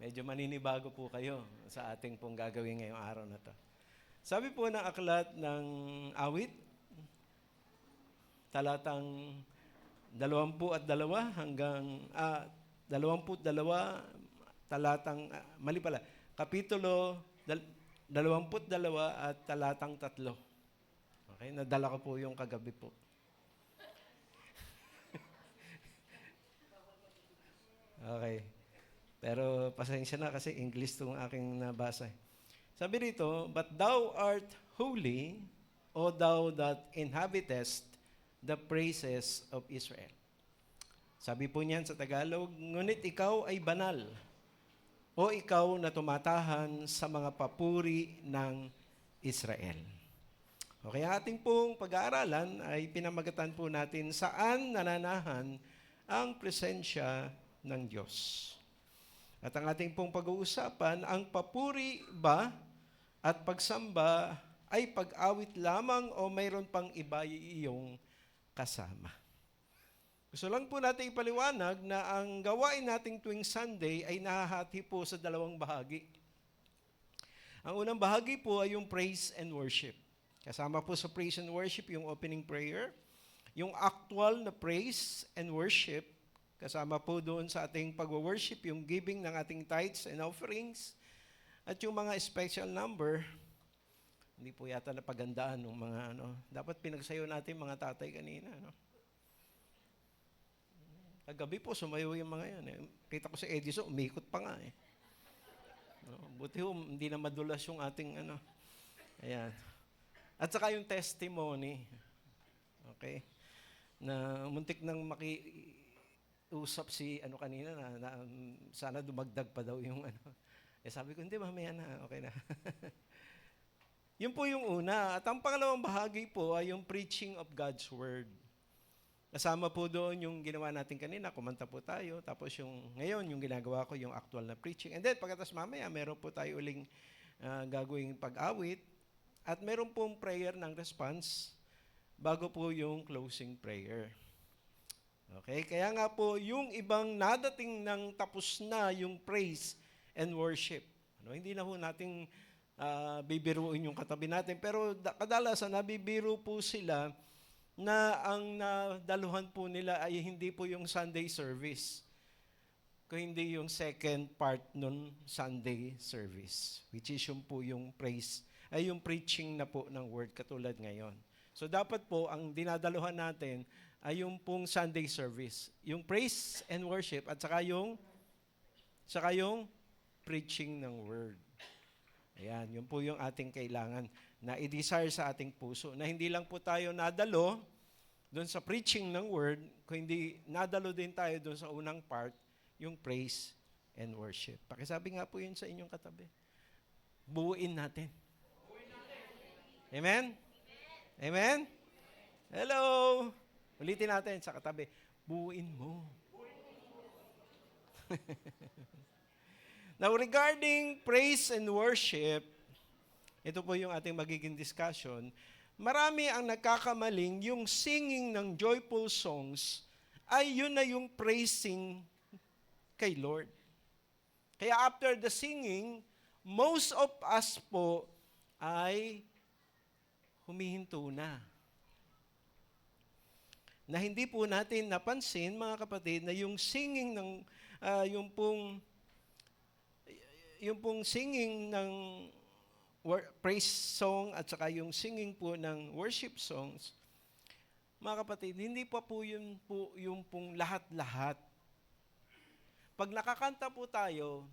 Medyo maninibago po kayo sa ating pong gagawin ngayong araw na to. Sabi po ng aklat ng awit, talatang 22 hanggang 22, talatang, mali pala, kapitulo 22 at talatang 3. Okay, nadala ko po yung kagabi po. Okay. Pero pasensya na kasi English itong aking nabasa. Sabi rito, "But thou art holy, O thou that inhabitest the praises of Israel." Sabi po niyan sa Tagalog, "Ngunit ikaw ay banal, o ikaw na tumatahan sa mga papuri ng Israel." Okay, ating pong pag-aaralan ay pinamagatan po natin saan nananahan ang presensya ng Diyos. At ang ating pong pag-uusapan, ang papuri ba at pagsamba ay pag-awit lamang o mayroon pang iba iyong kasama? Gusto lang po natin ipaliwanag na ang gawain nating tuwing Sunday ay nahahati po sa dalawang bahagi. Ang unang bahagi po ay yung praise and worship. Kasama po sa praise and worship yung opening prayer, yung actual na praise and worship. Kasama po doon sa ating pag-worship, yung giving ng ating tithes and offerings, at yung mga special number. Hindi po yata napagandaan ng mga dapat pinagsayo natin mga tatay kanina. Kagabi po, sumayo yung mga yan. Kita ko si Edison, umikot pa nga . Buti hindi na madulas yung ating Ayan. At saka yung testimony. Okay? Na muntik nang usap si kanina na sana dumagdag pa daw yung sabi ko, hindi, mamaya na, okay na. Yun po yung una. At ang pangalawang bahagi po ay yung preaching of God's Word. Kasama po doon yung ginawa natin kanina, kumanta po tayo, tapos ngayon, yung ginagawa ko, yung actual na preaching. And then, pagkatapos mamaya, meron po tayo uling gagawing pag-awit, at meron pong prayer ng response, bago po yung closing prayer. Okay, kaya nga po, yung ibang nadating ng tapos na yung praise and worship. Hindi na po nating bibiruin yung katabi natin, pero kadalasan nabibiro po sila na ang nadaluhan po nila ay hindi po yung Sunday service, kundi yung second part nun Sunday service, which is yung po yung praise, ay yung preaching na po ng word katulad ngayon. So dapat po, ang dinadaluhan natin ay yung pong Sunday service. Yung praise and worship at saka yung preaching ng word. Ayan, yun po yung ating kailangan na i-desire sa ating puso. Na hindi lang po tayo nadalo doon sa preaching ng word, kundi nadalo din tayo doon sa unang part, yung praise and worship. Pakisabi nga po yun sa inyong katabi. Buuin natin. Amen? Amen? Hello! Ulitin natin sa katabi, buuin mo. Now, regarding praise and worship, ito po yung ating magiging discussion. Marami ang nagkakamaling yung singing ng joyful songs ay yun na yung praising kay Lord. Kaya after the singing, most of us po ay humihinto na. Na hindi po natin napansin, mga kapatid, na yung singing ng yung pong singing ng praise song at saka yung singing po ng worship songs, mga kapatid, hindi pa po yung pong lahat-lahat. Pag nakakanta po tayo,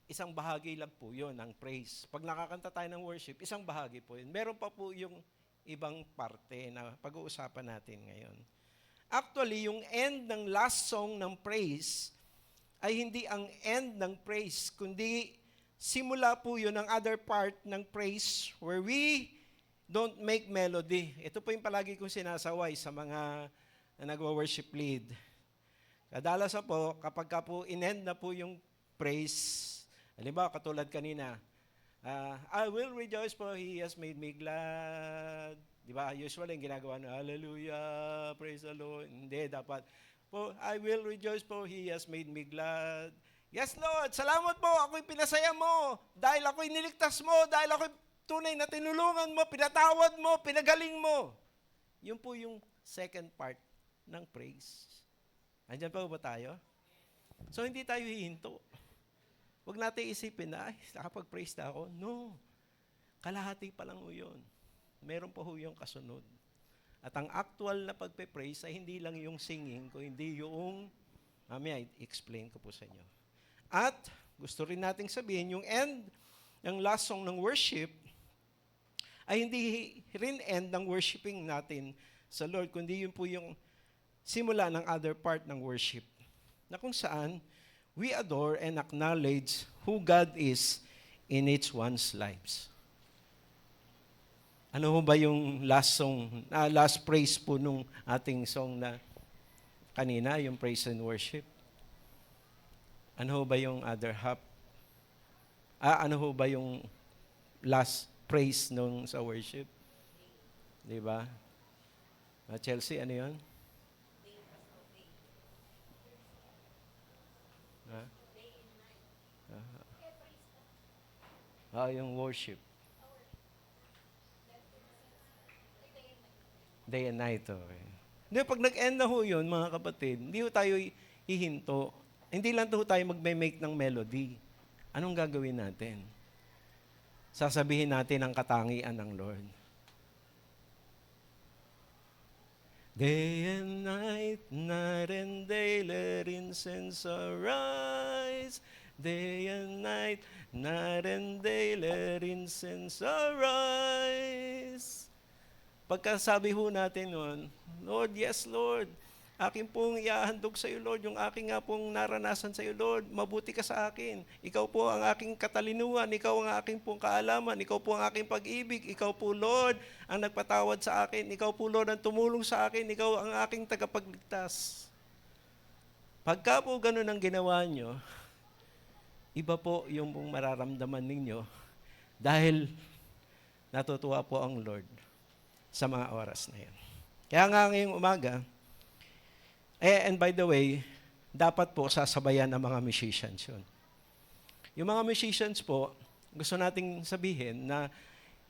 isang bahagi lang po yun ng praise. Pag nakakanta tayo ng worship, isang bahagi po yun. Meron pa po yung ibang parte na pag-uusapan natin ngayon. Actually, yung end ng last song ng praise ay hindi ang end ng praise, kundi simula po yun ang other part ng praise where we don't make melody. Ito po yung palagi kong sinasaway sa mga nagwa-worship lead. Kadalasan po, kapag ka po in-end na po yung praise, halimbawa katulad kanina, I will rejoice for He has made me glad. Di ba? Usually, yung ginagawa na, hallelujah, praise the Lord. Hindi, dapat, po, I will rejoice po, He has made me glad. Yes, Lord, salamat po, ako'y pinasaya mo, dahil ako'y niligtas mo, dahil ako'y tunay na tinulungan mo, pinatawad mo, pinagaling mo. Yun po yung second part ng praise. Andiyan pa ba tayo? So, hindi tayo hihinto. Huwag natin isipin na, ay, nakapag-praise na ako. No, kalahati pa lang ho yun. Meron pa ho yung kasunod. At ang actual na pagpe-praise ay hindi lang yung singing, kundi yung, mamaya i-explain ko po sa inyo. At gusto rin nating sabihin, yung end, yung last song ng worship, ay hindi rin end ng worshiping natin sa Lord, kundi yun po yung simula ng other part ng worship, na kung saan we adore and acknowledge who God is in each one's lives. Ano ho ba yung last song, last praise po nung ating song na kanina, yung praise and worship? Ano ho ba yung other half? Ano ho ba yung last praise nung sa worship? Di ba? Chelsea, ano yun? Yung worship. Day and night. Okay. Hindi, pag nag-end na ho yun, mga kapatid, hindi ho tayo hihinto. Hindi lang ho tayo magme-make ng melody. Anong gagawin natin? Sasabihin natin ang katangian ng Lord. Day and night, night and day, let incense arise. Day and night, night and day, let incense arise. Pagkasabi ho natin nun, Lord, yes Lord, akin pong iahandog sa iyo Lord, yung aking nga pong naranasan sa iyo Lord, mabuti ka sa akin. Ikaw po ang aking katalinuhan, ikaw ang aking pong kaalaman, ikaw po ang aking pag-ibig, ikaw po Lord ang nagpatawad sa akin, ikaw po Lord ang tumulong sa akin, ikaw ang aking tagapagligtas. Pagka po ganun ang ginawa nyo, iba po yung pong mararamdaman ninyo dahil natutuwa po ang Lord sa mga oras na yan. Kaya nga ngayong umaga, and by the way, dapat po sasabayan ng mga musicians yun. Yung mga musicians po, gusto nating sabihin na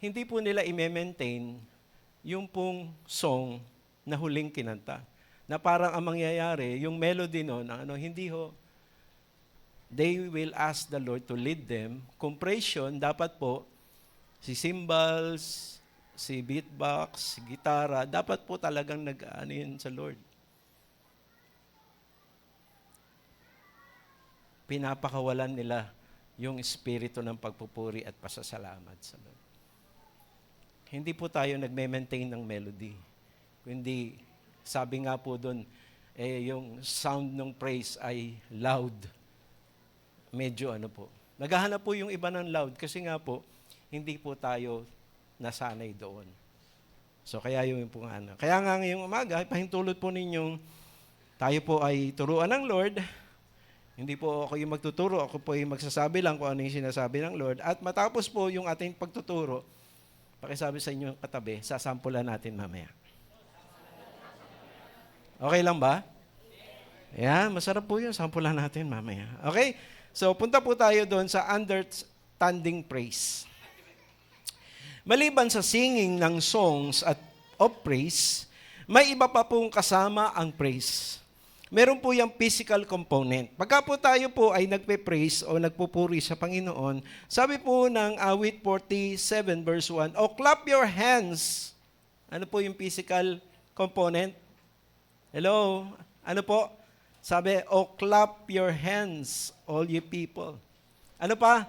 hindi po nila i-maintain yung pong song na huling kinanta. Na parang ang mangyayari, yung melody nun, hindi ho, they will ask the Lord to lead them. Compression, dapat po, si cymbals, si beatbox, si gitara, dapat po talagang nag-ano yun sa Lord. Pinapakawalan nila yung espiritu ng pagpupuri at pasasalamat sa Lord. Hindi po tayo nagme-maintain ng melody. Kundi, sabi nga po doon, yung sound ng praise ay loud. Medyo po. Naghahanap po yung iba ng loud kasi nga po, hindi po tayo nasanay doon. So, kaya yung po Kaya nga ngayong umaga, pahintulot po ninyong tayo po ay turuan ng Lord. Hindi po ako yung magtuturo, ako po yung magsasabi lang kung ano yung sinasabi ng Lord. At matapos po yung ating pagtuturo, pakisabi sa inyo katabi, sasampulan natin mamaya. Okay lang ba? Yan, masarap po yun. Sampulan natin mamaya. Okay? So, punta po tayo doon sa understanding praise. Maliban sa singing ng songs at of praise, may iba pa pong kasama ang praise. Meron po yung physical component. Pagka po tayo po ay nagpe-praise o nagpupuri sa Panginoon, sabi po ng awit 47 verse 1, "O clap your hands." Ano po yung physical component? Hello? Ano po? Sabi, "O clap your hands, all you people." Ano pa?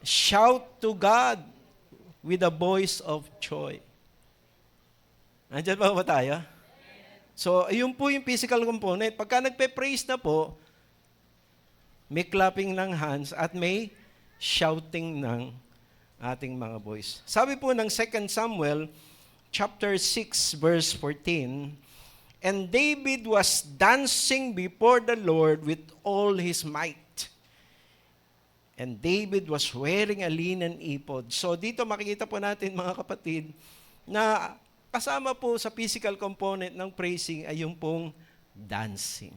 "Shout to God with a voice of joy." Nandiyan pa ba tayo? So, yun po yung physical component. Pagka nagpe-praise na po, may clapping ng hands at may shouting ng ating mga voice. Sabi po ng 2 Samuel, chapter 6, verse 14, "And David was dancing before the Lord with all his might. And David was wearing a linen ephod." So dito makikita po natin mga kapatid na kasama po sa physical component ng praising ay yung pong dancing.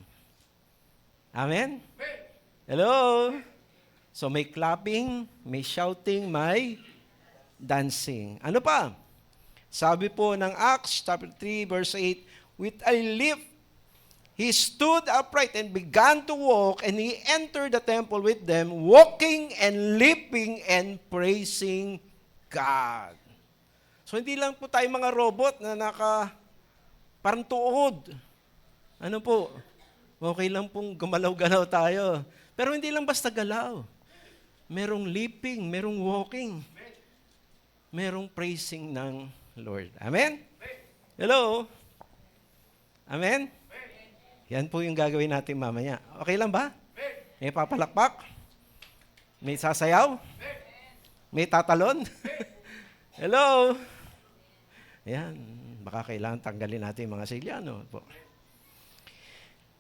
Amen? Hello? So may clapping, may shouting, may dancing. Ano pa? Sabi po ng Acts chapter 3 verse 8, with a leap, he stood upright and began to walk, and he entered the temple with them, walking and leaping and praising God. So hindi lang po tayo mga robot na parang tuod. Ano po? Okay lang pong gumalaw-galaw tayo. Pero hindi lang basta galaw. Merong leaping, merong walking. Merong praising ng Lord. Amen? Hello? Amen? Yan po yung gagawin natin mamaya. Okay lang ba? May papalakpak? May sasayaw? May tatalon? Hello? Ayan. Baka kailangan tanggalin natin yung mga silyano po.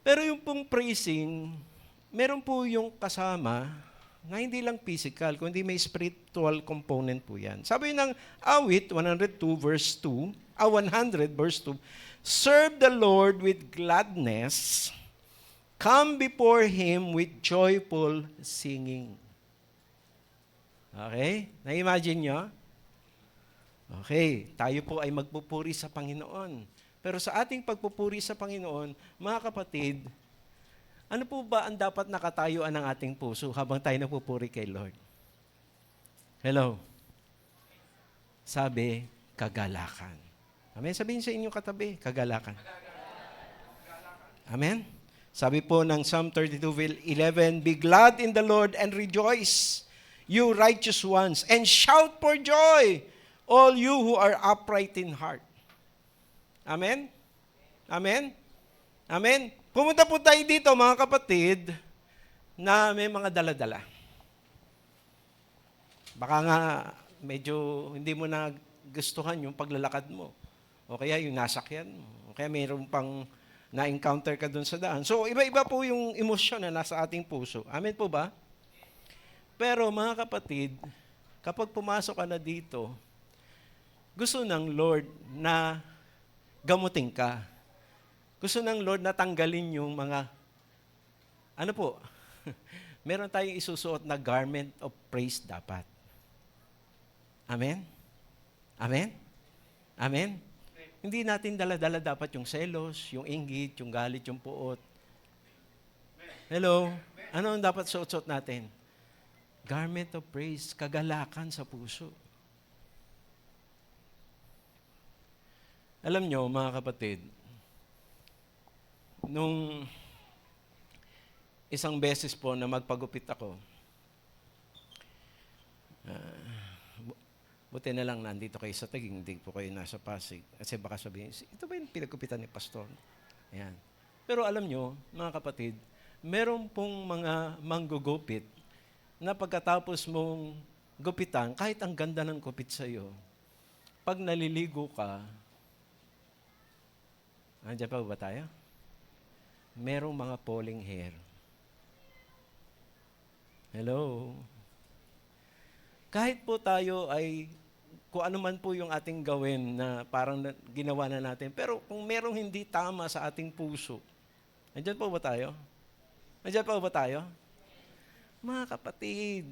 Pero yung pong praising, meron po yung kasama na hindi lang physical, kundi may spiritual component po yan. Sabi ng Awit 100 verse 2, serve the Lord with gladness, come before Him with joyful singing. Okay? Na-imagine nyo? Okay, tayo po ay magpupuri sa Panginoon. Pero sa ating pagpupuri sa Panginoon, mga kapatid, ano po ba ang dapat nakatayuan ng ating puso habang tayo nagpupuri kay Lord? Hello? Sabi, kagalakan. Amen? Sabihin sa inyong katabi, kagalakan. Amen? Sabi po ng Psalm 32:11, be glad in the Lord and rejoice, you righteous ones, and shout for joy, all you who are upright in heart. Amen? Amen? Amen? Pumunta po tayo dito, mga kapatid, na may mga dala-dala. Baka nga medyo hindi mo na gustuhan yung paglalakad mo. O kaya yung nasakyan mo. O kaya mayroon pang na-encounter ka dun sa daan. So, iba-iba po yung emosyon na nasa ating puso. Amen po ba? Pero mga kapatid, kapag pumasok ka na dito, gusto ng Lord na gamutin ka. Gusto ng Lord na tanggalin yung mga, ano po, meron tayong isusuot na garment of praise dapat. Amen? Amen? Amen? Hindi natin dala-dala dapat yung selos, yung inggit, yung galit, yung puot. Hello? Ano ang dapat suot-suot natin? Garment of praise, kagalakan sa puso. Alam nyo, mga kapatid, nung isang beses po na magpagupit ako, buti na lang nandito kayo sa Taguig, hindi po kayo nasa Pasig. Kasi baka sabihin, ito ba yung pinagkupitan ni Pastor? Ayan. Pero alam nyo, mga kapatid, meron pong mga manggugupit na pagkatapos mong gupitan, kahit ang ganda ng gupit sa'yo, pag naliligo ka, andiyan pa ba tayo? Merong mga falling hair. Hello? Kahit po tayo ay, kung ano man po yung ating gawin na parang ginawa na natin, pero kung merong hindi tama sa ating puso, andiyan po ba tayo? Andiyan po ba tayo? Mga kapatid,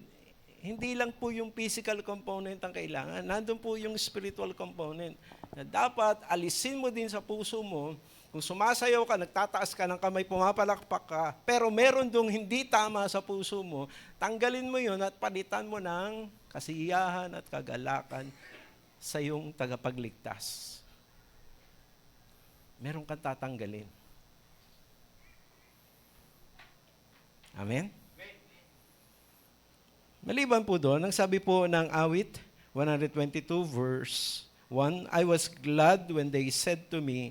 hindi lang po yung physical component ang kailangan. Nandun po yung spiritual component na dapat alisin mo din sa puso mo. Kung sumasayaw ka, nagtataas ka ng kamay, pumapalakpak ka, pero meron dong hindi tama sa puso mo, tanggalin mo yun at palitan mo ng kasiyahan at kagalakan sa iyong tagapagligtas. Meron kang tatanggalin. Amen? Maliban po doon, ang sabi po ng Awit 122 verse 1, I was glad when they said to me,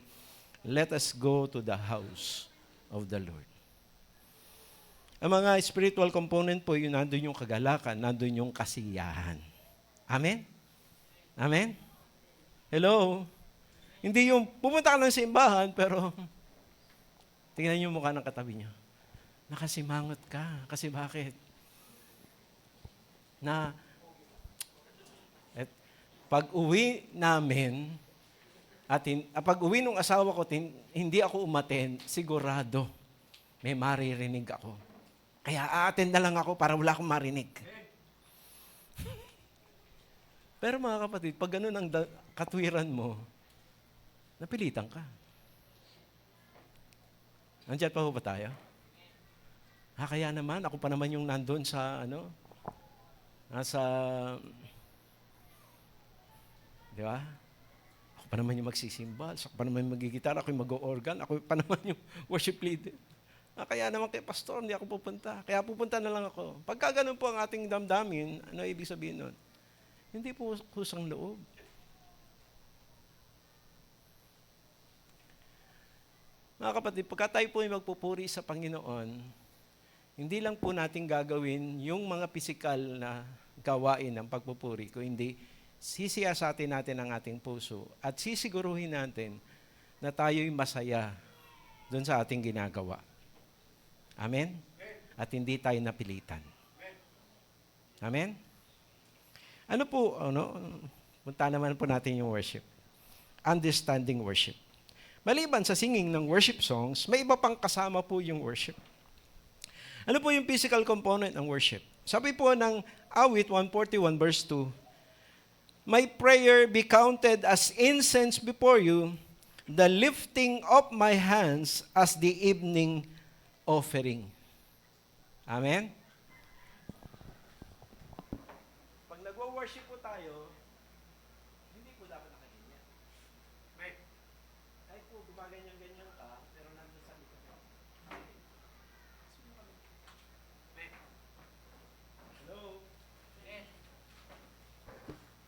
let us go to the house of the Lord. Ang mga spiritual component po, yun nandun yung kagalakan, nandun yung kasiyahan. Amen? Amen? Hello? Hindi yung pumunta ka ng simbahan, pero tingnan yung mukha ng katabi niyo. Nakasimangot ka. Kasi bakit? Pag uwi namin, At pag uwi ng asawa ko, hindi ako umattend, sigurado may maririnig ako. Kaya a-attend na lang ako para wala akong marinig. Pero mga kapatid, pag ganun ang katwiran mo, napilitan ka. Nandiyan pa ba tayo? Kaya naman, ako pa naman yung nandun sa, nasa, di ba? Ako pa naman yung magsisimbal, ako pa naman yung magigitar, ako yung mag-organ, ako pa naman yung worship leader. Kaya naman kay pastor, hindi ako pupunta. Kaya pupunta na lang ako. Pagka ganun po ang ating damdamin, ano ibig sabihin nun? Hindi po kusang loob. Mga kapatid, pagka tayo po ay magpupuri sa Panginoon, hindi lang po natin gagawin yung mga pisikal na gawain ng pagpupuri, kundi sisiyasatin natin ang ating puso at sisiguruhin natin na tayo'y masaya doon sa ating ginagawa. Amen? At hindi tayo napilitan. Amen? Punta naman po natin yung worship. Understanding worship. Maliban sa singing ng worship songs, may iba pang kasama po yung worship. Ano po yung physical component ng worship? Sabi po ng awit 141 verse 2, "My prayer be counted as incense before you, the lifting of my hands as the evening offering." Amen? Pag nagwa-worship po tayo, hindi po dapat nakaganyan. Kahit po gumaganyan-ganyan ka, pero nandun sa likod ka. Hello?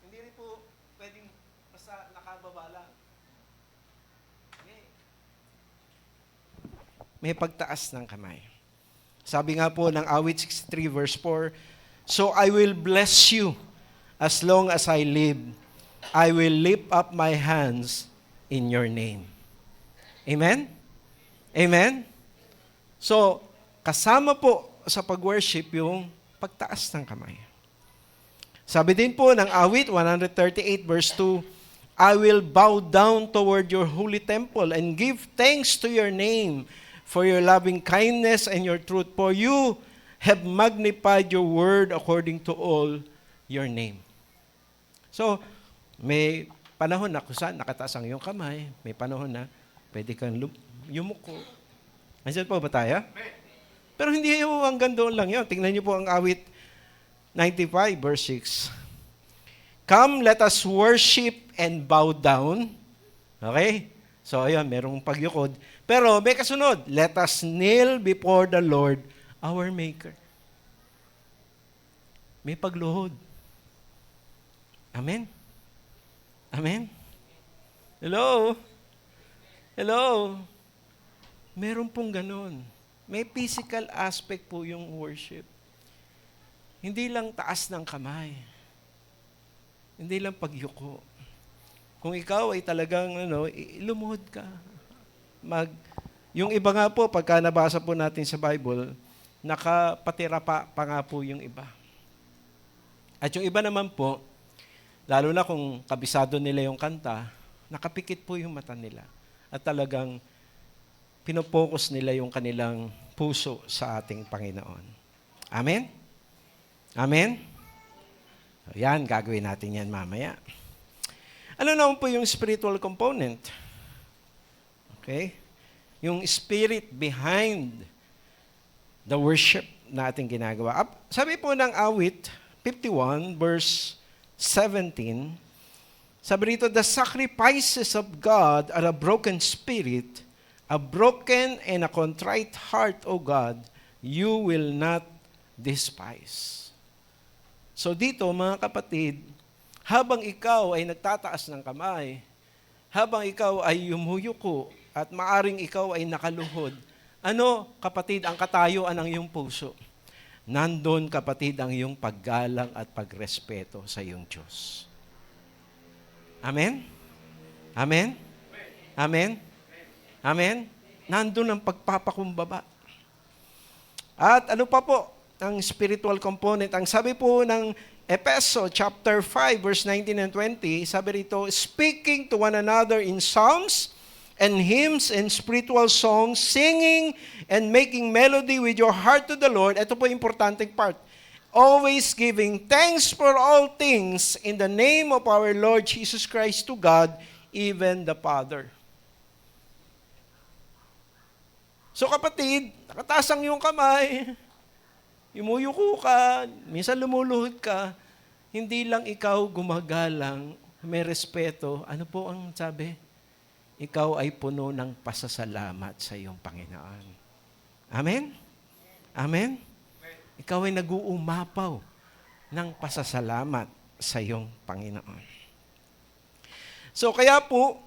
Hindi rin po pwedeng basta nakababa lang. May pagtaas ng kamay. Sabi nga po ng awit 63 verse 4, "So I will bless you as long as I live. I will lift up my hands in your name." Amen? Amen? So, kasama po sa pag-worship yung pagtaas ng kamay. Sabi din po ng awit 138 verse 2, "I will bow down toward your holy temple and give thanks to your name for your loving kindness and your truth, for you have magnified your word according to all your name." So, may panahon na kung saan nakataas ang iyong kamay, may panahon na pwede kang yumuko. Nandiyan po ba tayo? Pero hindi yung hanggang doon lang yun. Tingnan niyo po ang awit 95 verse 6. "Come, let us worship and bow down." Okay? So, ayun, merong pagyukod. Pero may kasunod, "Let us kneel before the Lord, our Maker." May pagluhod. Amen? Amen? Hello? Hello? Meron pong ganun. May physical aspect po yung worship. Hindi lang taas ng kamay. Hindi lang pagyuko. Kung ikaw ay talagang lumuhod ka. Yung iba nga po, pagka nabasa po natin sa Bible, nakapatira pa nga po yung iba. At yung iba naman po, lalo na kung kabisado nila yung kanta, nakapikit po yung mata nila. At talagang pinopokus nila yung kanilang puso sa ating Panginoon. Amen? Amen? So, yan, gagawin natin yan mamaya. Ano naman po yung spiritual component? Okay? Yung spirit behind the worship na ating ginagawa. Sabi po ng awit 51 verse 17, sabi rito, "The sacrifices of God are a broken spirit, a broken and a contrite heart, O God, you will not despise." So dito, mga kapatid, habang ikaw ay nagtataas ng kamay, habang ikaw ay yumuyuko, at maaring ikaw ay nakaluhod, kapatid, ang katayuan ng iyong puso? Nandun, kapatid, ang iyong paggalang at pagrespeto sa iyong Diyos. Amen? Amen? Amen? Amen? Nandun ang pagpapakumbaba. At ano pa po ang spiritual component? Ang sabi po ng Efeso chapter 5 verse 19 and 20, sabi rito, speaking to one another in psalms and hymns and spiritual songs, singing and making melody with your heart to the Lord. Ito po yung importanteng part. Always giving thanks for all things in the name of our Lord Jesus Christ to God, even the Father. So kapatid, nakataas ang iyong kamay, yumuyuko ka, minsan lumuluhod ka, hindi lang ikaw gumagalang, may respeto. Ano po ang sabi? Ikaw ay puno ng pasasalamat sa iyong Panginoon. Amen? Amen? Ikaw ay nag-uumapaw ng pasasalamat sa iyong Panginoon. So kaya po,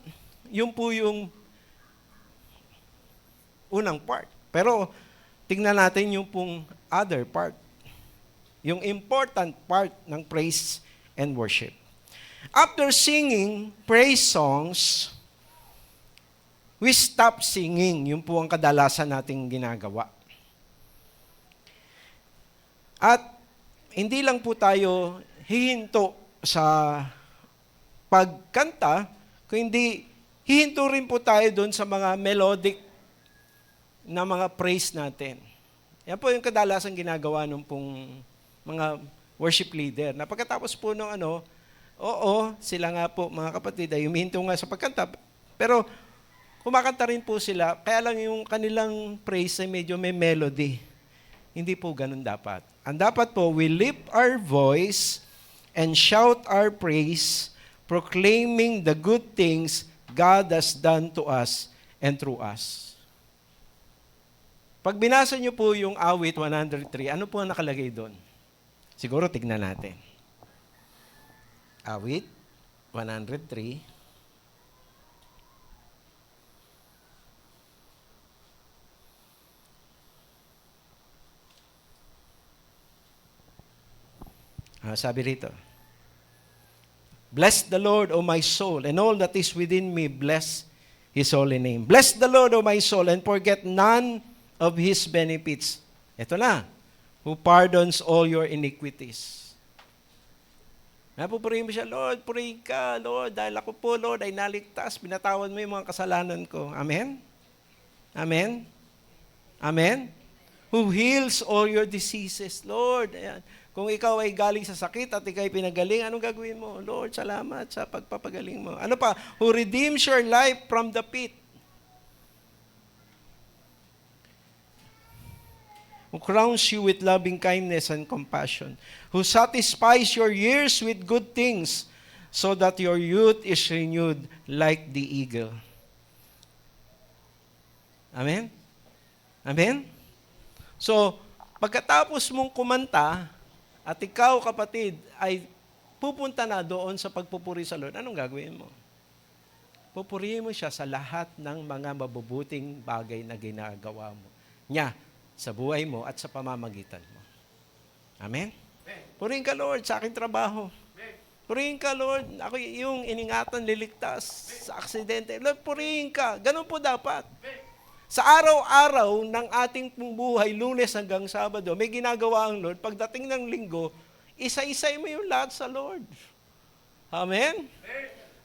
yun po yung unang part. Pero tingnan natin yung pong other part. Yung important part ng praise and worship. After singing praise songs, we stop singing. Yun po ang kadalasan nating ginagawa. At hindi lang po tayo hihinto sa pagkanta, kundi hihinto rin po tayo doon sa mga melodic na mga praise natin. Yan po yung kadalasan ginagawa ng pong mga worship leader. Na pagkatapos po ng sila nga po mga kapatid ay humihinto nga sa pagkanta, pero kumakanta rin po sila, kaya lang yung kanilang praise ay medyo may melody. Hindi po ganun dapat. Ang dapat po, we lift our voice and shout our praise, proclaiming the good things God has done to us and through us. Pag binasa niyo po yung awit 103, ano po ang nakalagay doon? Siguro tignan natin. Awit 103. Sabi rito, bless the Lord, O my soul, and all that is within me, bless His holy name. Bless the Lord, O my soul, and forget none of His benefits. Ito na, who pardons all your iniquities. Napupurihin mo siya, Lord, purihin ka, Lord, dahil ako po, Lord, ay naligtas, pinatawad mo yung mga kasalanan ko. Amen? Amen? Amen? Who heals all your diseases, Lord. Ayan. Kung ikaw ay galing sa sakit at ikaw ay pinagaling, anong gagawin mo? Lord, salamat sa pagpapagaling mo. Ano pa? Who redeems your life from the pit. Who crowns you with loving kindness and compassion. Who satisfies your years with good things, so that your youth is renewed like the eagle. Amen? Amen? So, pagkatapos mong kumanta, at ikaw, kapatid, ay pupunta na doon sa pagpupuri sa Lord, anong gagawin mo? Pupurihin mo siya sa lahat ng mga mabubuting bagay na ginagawa mo niya sa buhay mo at sa pamamagitan mo. Amen? Purihin ka, Lord, sa aking trabaho. Purihin ka, Lord, ako yung iningatan, liligtas sa aksidente. Lord, purihin ka. Ganun po dapat. Sa araw-araw ng ating buhay, Lunes hanggang Sabado, may ginagawa ang Lord. Pagdating ng Linggo, isa-isay mo yung lahat sa Lord. Amen?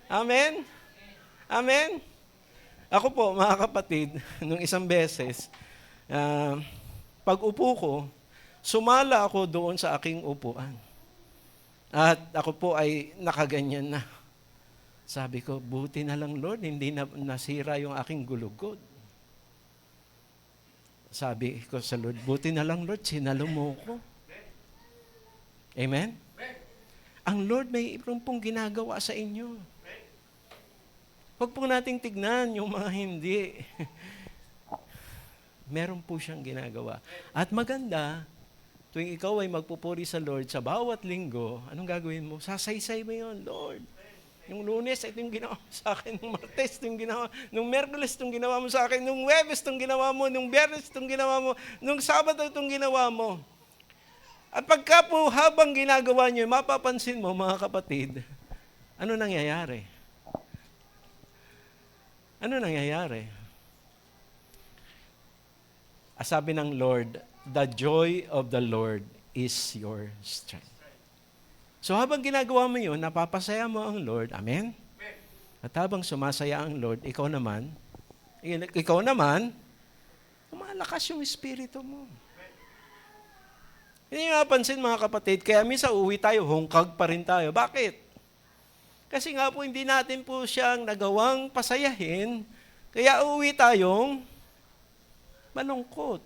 Amen? Amen? Ako po, mga kapatid, nung isang beses, pag upo ko, sumala ako doon sa aking upuan. At ako po ay nakaganyan na. Sabi ko, buti na lang, Lord, hindi na nasira yung aking gulugod. Sabi ko sa Lord, buti na lang, Lord, sinalo mo ko. Amen? Ang Lord may pong ginagawa sa inyo. Huwag po nating tignan yung mga hindi. Meron po siyang ginagawa. At maganda, tuwing ikaw ay magpupuri sa Lord sa bawat linggo, anong gagawin mo? Sasaysay mo yun, Lord. Yung Lunes, ito yung ginawa mo sa akin. Nung Martes, ito yung ginawa. Nung Merkules, ito yung ginawa mo sa akin. Nung Huwebes, ito yung ginawa mo. Nung Biyernes, ito yung ginawa mo. Nung Sabado, ito yung ginawa mo. At pagka po habang ginagawa niyo, mapapansin mo, mga kapatid, ano nangyayari? Ano nangyayari? Sabi ng Lord, the joy of the Lord is your strength. So habang ginagawa mo yun, napapasaya mo ang Lord. Amen? At habang sumasaya ang Lord, ikaw naman, lumalakas yung espiritu mo. Hindi nga pansin mga kapatid, kaya minsan uwi tayo, hungkag pa rin tayo. Bakit? Kasi nga po hindi natin po siyang nagawang pasayahin, kaya uwi tayong malungkot,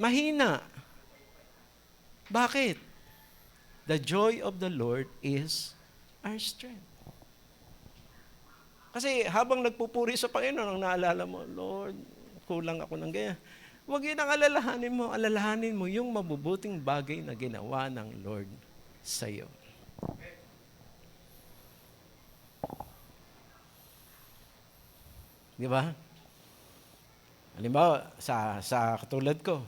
mahina. Bakit? The joy of the Lord is our strength. Kasi habang nagpupuri sa Panginoon, ang naalala mo, Lord, kulang ako ng ganyan. Huwag yun ang alalahanin mo yung mabubuting bagay na ginawa ng Lord sa iyo. Di ba? Halimbawa, sa katulad ko,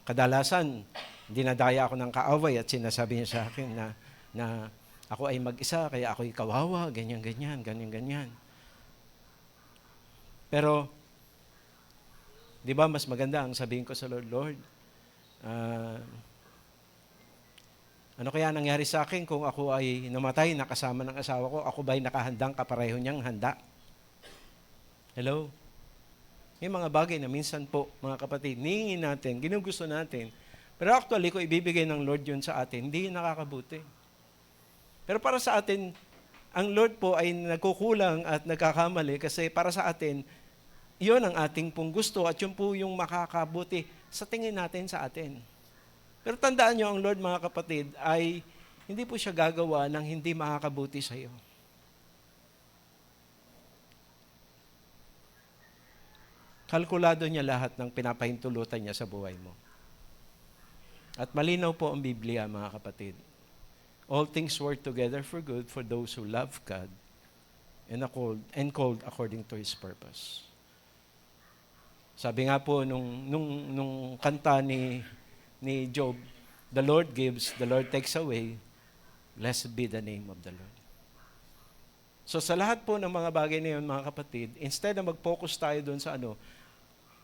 kadalasan, dinadaya ako ng kaaway at sinasabi niya sa akin na ako ay mag-isa, kaya ako'y kawawa, ganyan. Pero, di ba, mas maganda ang sabihin ko sa Lord, ano kaya nangyari sa akin kung ako ay namatay, nakasama ng asawa ko, ako ba'y nakahandang kapareho niyang handa? Hello? May mga bagay na minsan po, mga kapatid, ningin natin, ginugusto natin, pero actually, kung ibibigay ng Lord yun sa atin, hindi yun nakakabuti. Pero para sa atin, ang Lord po ay nagkukulang at nagkakamali kasi para sa atin, yun ang ating pong gusto at yun po yung makakabuti sa tingin natin sa atin. Pero tandaan nyo, ang Lord, mga kapatid, ay hindi po siya gagawa ng hindi makakabuti sa iyo. Kalkulado niya lahat ng pinapahintulutan niya sa buhay mo. At malinaw po ang Biblia, mga kapatid. All things work together for good for those who love God and called according to His purpose. Sabi nga po nung kanta ni Job, the Lord gives, the Lord takes away, blessed be the name of the Lord. So sa lahat po ng mga bagay na yun, mga kapatid, instead na mag-focus tayo doon sa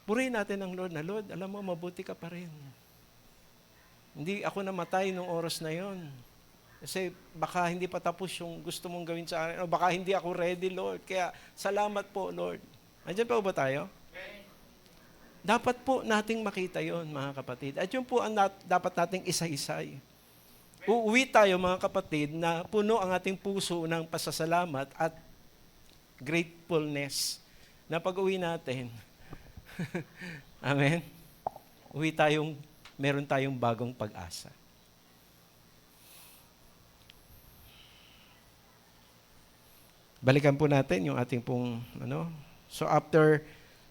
purihin natin ang Lord na, Lord, alam mo, mabuti ka pa rin. Hindi ako namatay nung oras na yon. Kasi baka hindi pa tapos yung gusto mong gawin sa akin. O baka hindi ako ready, Lord. Kaya salamat po, Lord. Andiyan pa ba tayo? Dapat po nating makita yon, mga kapatid. At yun po ang dapat nating isa-isay. Uuwi tayo, mga kapatid, na puno ang ating puso ng pasasalamat at gratefulness na pag-uwi natin. Amen? Meron tayong bagong pag-asa. Balikan po natin yung ating pong, So after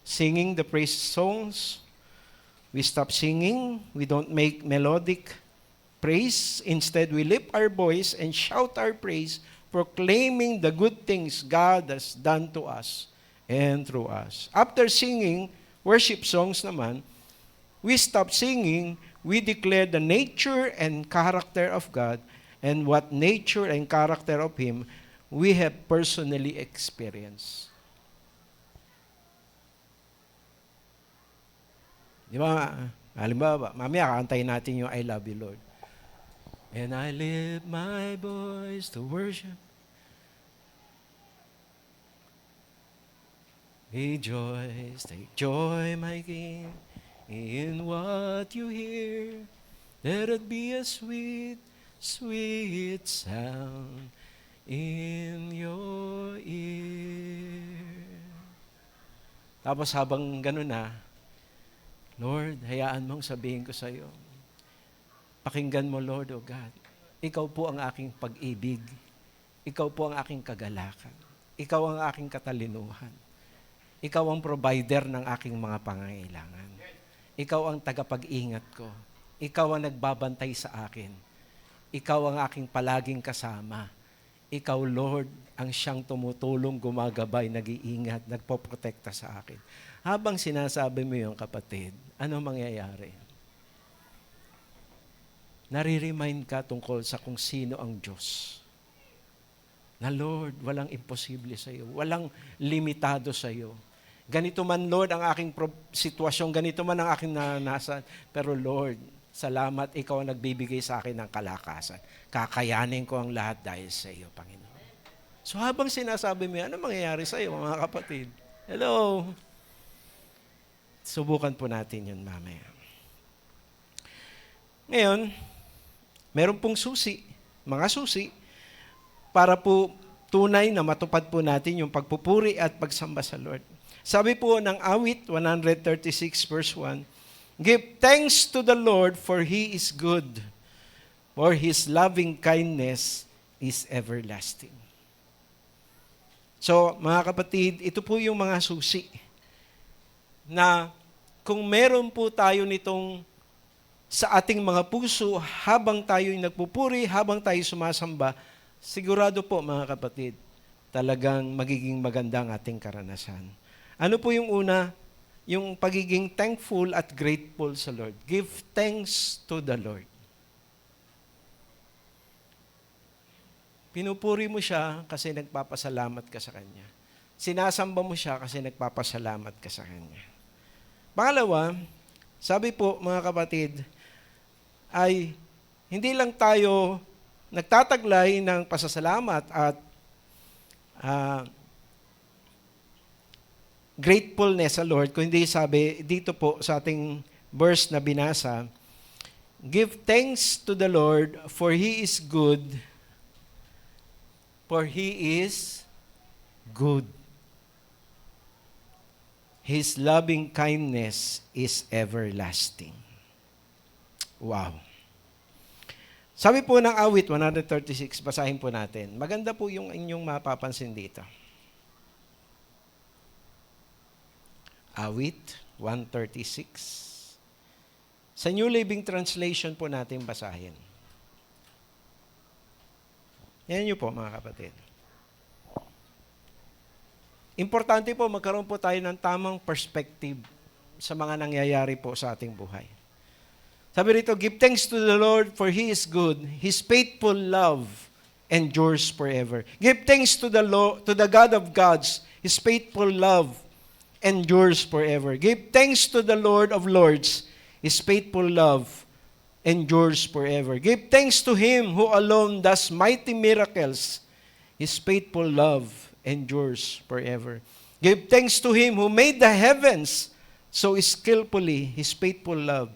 singing the praise songs, we stop singing. We don't make melodic praise. Instead, we lift our voice and shout our praise, proclaiming the good things God has done to us and through us. After singing worship songs naman, we stop singing, we declare the nature and character of God and what nature and character of Him we have personally experienced. Di ba? Halimbawa, mamaya kakantayin natin yung I love you, Lord. And I lift my voice to worship. Rejoice, take joy, my King, in what you hear. Let it be a sweet, sweet sound in your ear. Tapos habang ganun na, Lord, hayaan mong sabihin ko sa iyo, pakinggan mo, Lord, O God, ikaw po ang aking pag-ibig. Ikaw po ang aking kagalakan. Ikaw ang aking katalinuhan. Ikaw ang provider ng aking mga pangangailangan. Ikaw ang tagapag-ingat ko. Ikaw ang nagbabantay sa akin. Ikaw ang aking palaging kasama. Ikaw, Lord, ang siyang tumutulong, gumagabay, nag-iingat, nagpoprotekta sa akin. Habang sinasabi mo yung kapatid, ano mangyayari? Nare-remind ka tungkol sa kung sino ang Diyos. Na Lord, walang imposible sa iyo. Walang limitado sa iyo. Ganito man, Lord, ang aking sitwasyon, ganito man ang aking naranasan. Pero Lord, Salamat, ikaw ang nagbibigay sa akin ng kalakasan. Kakayanin ko ang lahat dahil sa iyo, Panginoon. So habang sinasabi mo yan, ano mangyayari sa iyo, mga kapatid? Hello? Subukan po natin yun mamaya. Ngayon, meron pong susi, mga susi, para po tunay na matupad po natin yung pagpupuri at pagsamba sa Lord. Sabi po ng awit 136 verse 1, "Give thanks to the Lord for He is good, for His loving kindness is everlasting." So, mga kapatid, ito po yung mga susi na kung meron po tayo nitong sa ating mga puso habang tayo'y nagpupuri, habang tayo sumasamba, sigurado po mga kapatid, talagang magiging maganda ang ating karanasan. Ano po yung una? Yung pagiging thankful at grateful sa Lord. Give thanks to the Lord. Pinupuri mo siya kasi nagpapasalamat ka sa Kanya. Sinasamba mo siya kasi nagpapasalamat ka sa Kanya. Pangalawa, sabi po mga kapatid, ay hindi lang tayo nagtataglay ng pasasalamat at gratefulness sa Lord, kundi sabi dito po sa ating verse na binasa, "Give thanks to the Lord, for He is good, for He is good. His loving kindness is everlasting." Wow. Sabi po ng awit 136, basahin po natin. Maganda po yung inyong mapapansin dito. Awit 136. Sa New Living Translation po natin basahin. Yan nyo po mga kapatid. Importante po magkaroon po tayo ng tamang perspective sa mga nangyayari po sa ating buhay. Sabi rito, "Give thanks to the Lord, for He is good. His faithful love endures forever." Give thanks to the Lord, to the God of gods. His faithful love endures forever. Give thanks to the Lord of lords. His faithful love endures forever. Give thanks to Him who alone does mighty miracles. His faithful love endures forever. Give thanks to Him who made the heavens so skillfully. His faithful love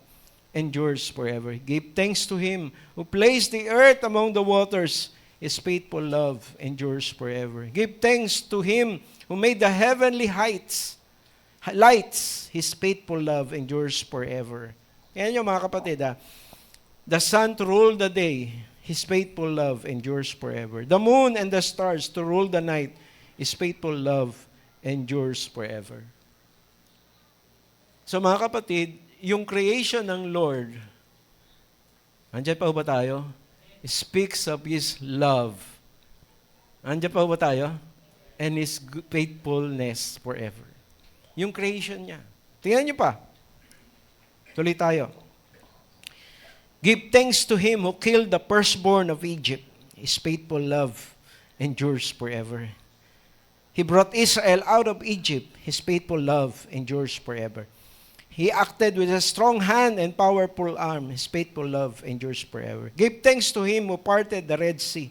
endures forever. Give thanks to Him who placed the earth among the waters. His faithful love endures forever. Give thanks to Him who made the heavenly lights. His faithful love endures forever. Yan yung mga kapatid. The sun to rule the day. His faithful love endures forever. The moon and the stars to rule the night. His faithful love endures forever. So mga kapatid, yung creation ng Lord, andyan pa ba tayo? Speaks of His love. Andyan pa ba tayo? And His faithfulness forever. Yung creation niya. Tingnan niyo pa. Tuloy tayo. Give thanks to Him who killed the firstborn of Egypt. His faithful love endures forever. He brought Israel out of Egypt. His faithful love endures forever. He acted with a strong hand and powerful arm. His faithful love endures forever. Give thanks to Him who parted the Red Sea.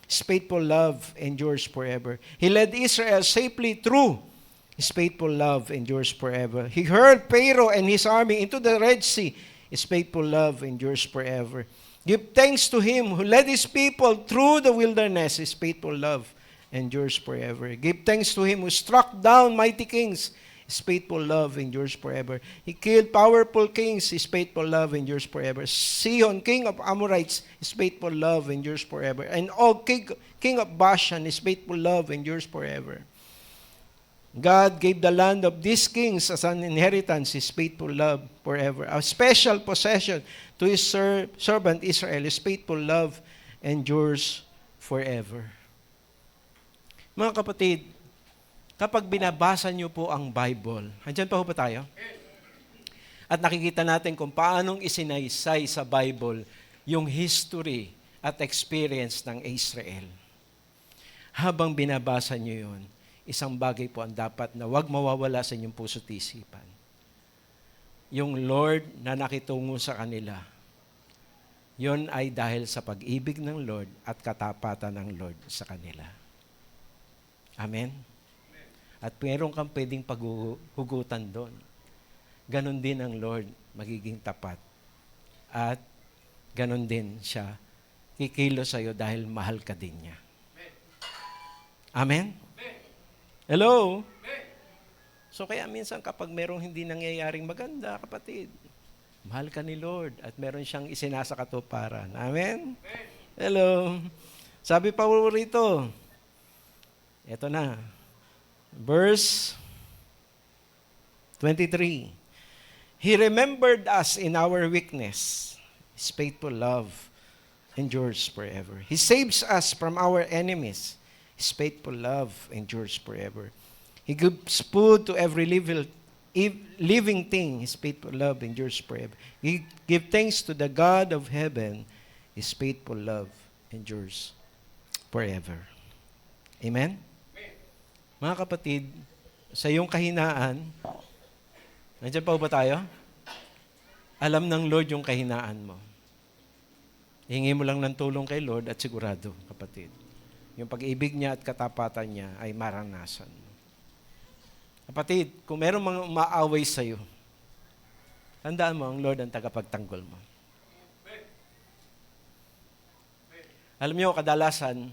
His faithful love endures forever. He led Israel safely through. His faithful love endures forever. He hurled Pharaoh and his army into the Red Sea. His faithful love endures forever. Give thanks to Him who led His people through the wilderness. His faithful love endures forever. Give thanks to Him who struck down mighty kings. His faithful love endures forever. He killed powerful kings. His faithful love endures forever. Sihon, king of Amorites, His faithful love endures forever. And Og, king of Bashan, His faithful love endures forever. God gave the land of these kings as an inheritance, His faithful love forever. A special possession to His servant Israel. His faithful love endures forever. Mga kapatid, kapag binabasa niyo po ang Bible, andyan pa ho ba tayo? At nakikita natin kung paanong isinaysay sa Bible yung history at experience ng Israel. Habang binabasa niyo yun, isang bagay po ang dapat na huwag mawawala sa inyong puso't isipan. Yung Lord na nakitungo sa kanila Yon ay dahil sa pag-ibig ng Lord at katapatan ng Lord sa kanila. Amen? At meron kang pwedeng paghugutan doon. Ganon din ang Lord magiging tapat. At ganon din siya kikilos sa'yo dahil mahal ka din niya. Amen? Hello? So kaya minsan kapag merong hindi nangyayaring maganda, kapatid, mahal ka ni Lord at meron siyang isinasakatuparan. Amen? Hello? Sabi pa rito, ito na, verse 23. He remembered us in our weakness. His faithful love endures forever. He saves us from our enemies. His faithful love endures forever. He gives food to every living thing. His faithful love endures forever. He gives thanks to the God of heaven. His faithful love endures forever. Amen? Mga kapatid, sa iyong kahinaan, nandiyan pa ba tayo? Alam ng Lord yung kahinaan mo. Hingi mo lang ng tulong kay Lord at sigurado, kapatid, yung pag-ibig niya at katapatan niya ay maranasan mo. Kapatid, kung merong mga umaaway sa'yo, tandaan mo, ang Lord ang tagapagtanggol mo. Alam niyo, kadalasan,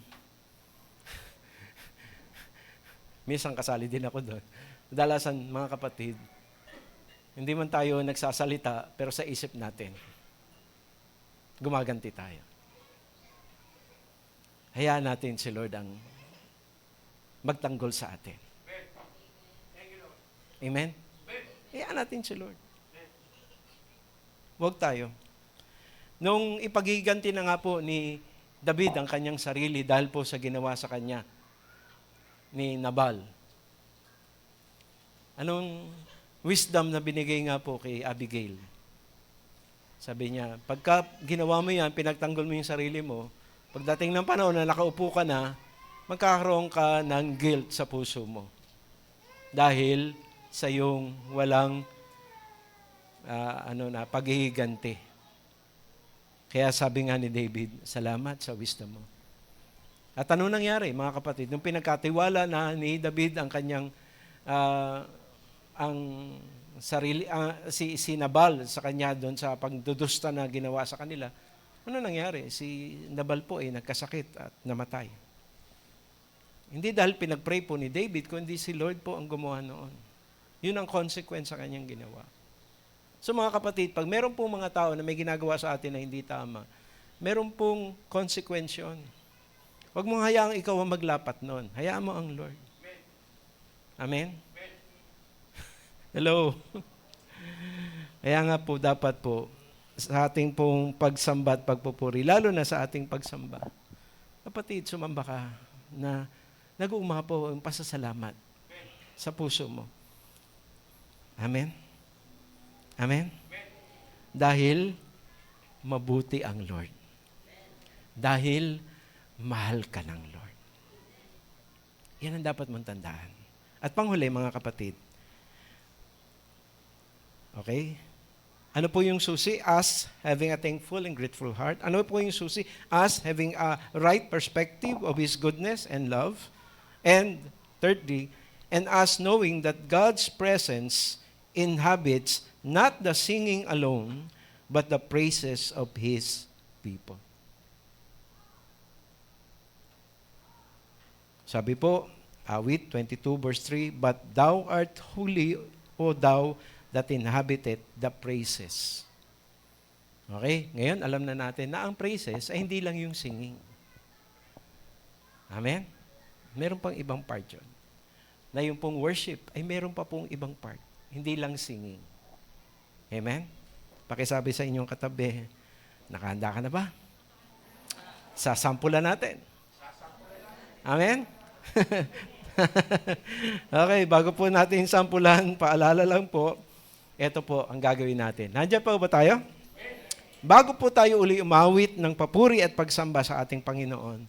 minsan kasali din ako doon, kadalasan, mga kapatid, hindi man tayo nagsasalita, pero sa isip natin, gumaganti tayo. Hayaan natin si Lord ang magtanggol sa atin. Amen? Hayaan natin si Lord. Huwag tayo. Nung ipagiganti na nga po ni David ang kanyang sarili dahil po sa ginawa sa kanya ni Nabal, anong wisdom na binigay nga po kay Abigail? Sabi niya, pagka ginawa mo yan, pinagtanggol mo yung sarili mo, pagdating ng panahon na nakaupo ka na, magkakaroon ka ng guilt sa puso mo. Dahil sa iyong walang paghihiganti. Kaya sabi nga ni David, salamat sa wisdom mo. At ano nangyari, mga kapatid? Nung pinagkatiwala na ni David ang kanyang si Nabal sa kanya doon sa pagdudusta na ginawa sa kanila, ano nangyari? Si Nabal po ay nagkasakit at namatay. Hindi dahil pinag-pray po ni David, kundi si Lord po ang gumawa noon. Yun ang consequence sa kanyang ginawa. So mga kapatid, pag meron pong mga tao na may ginagawa sa atin na hindi tama, meron pong consequence yun. Huwag mong hayaang ikaw ang maglapat noon. Hayaan mo ang Lord. Amen? Hello? Kaya nga po, dapat po, sa ating pong pagsamba at pagpupuri, lalo na sa ating pagsamba, kapatid, sumamba ka na nag-uumapaw ang pasasalamat sa puso mo. Amen? Amen? Dahil mabuti ang Lord. Dahil mahal ka ng Lord. Yan ang dapat mong tandaan. At panghuli, mga kapatid, okay? Ano po yung susi? Us having a thankful and grateful heart. Ano po yung susi? Us having a right perspective of His goodness and love. And thirdly, and us knowing that God's presence inhabits not the singing alone, but the praises of His people. Sabi po, Awit 22 verse 3, but thou art holy, O thou that inhabited the praises. Okay? Ngayon, alam na natin na ang praises ay hindi lang yung singing. Amen? Meron pang ibang part yun. Na yung pong worship ay meron pa pong ibang part. Hindi lang singing. Amen? Pakisabi sa inyong katabi, nakahanda ka na ba? Sasampulan natin. Amen? Okay, bago po natin sampulan, paalala lang po, ito po ang gagawin natin. Nandiyan pa ba tayo? Bago po tayo uli umawit ng papuri at pagsamba sa ating Panginoon,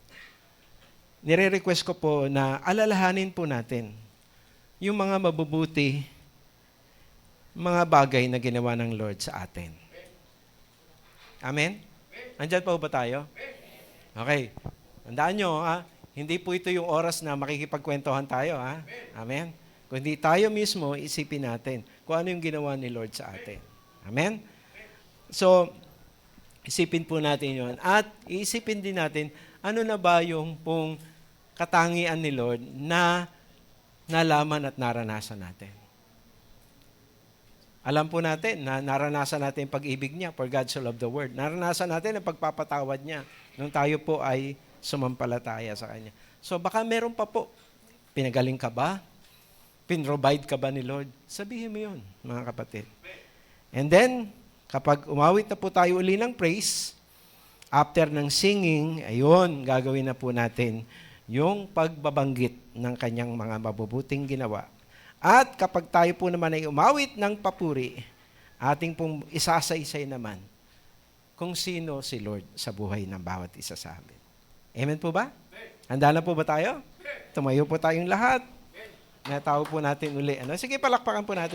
nire-request ko po na alalahanin po natin yung mga mabubuti, mga bagay na ginawa ng Lord sa atin. Amen? Andyan pa ba tayo? Okay. Tandaan nyo, hindi po ito yung oras na makikipagkwentuhan tayo. Amen? Kundi tayo mismo, isipin natin kung ano yung ginawa ni Lord sa atin. Amen? So, isipin po natin yon. At iisipin din natin, ano na ba yung pong katangian ni Lord na nalaman at naranasan natin. Alam po natin na naranasan natin yung pag-ibig niya, for God so loved the world. Naranasan natin ang pagpapatawad niya nung tayo po ay sumampalataya sa Kanya. So baka meron pa po. Pinagaling ka ba? Pinrovide ka ba ni Lord? Sabihin mo yun, mga kapatid. And then, kapag umawit na po tayo uli ng praise, after ng singing, ayun, gagawin na po natin yung pagbabanggit ng kanyang mga mabubuting ginawa. At kapag tayo po naman ay umawit ng papuri, ating pong isasa-isay naman kung sino si Lord sa buhay ng bawat isa sa amin. Amen po ba? Handa na po ba tayo? Tumayo po tayong lahat. Natawag po natin uli. Sige, palakpakan po natin.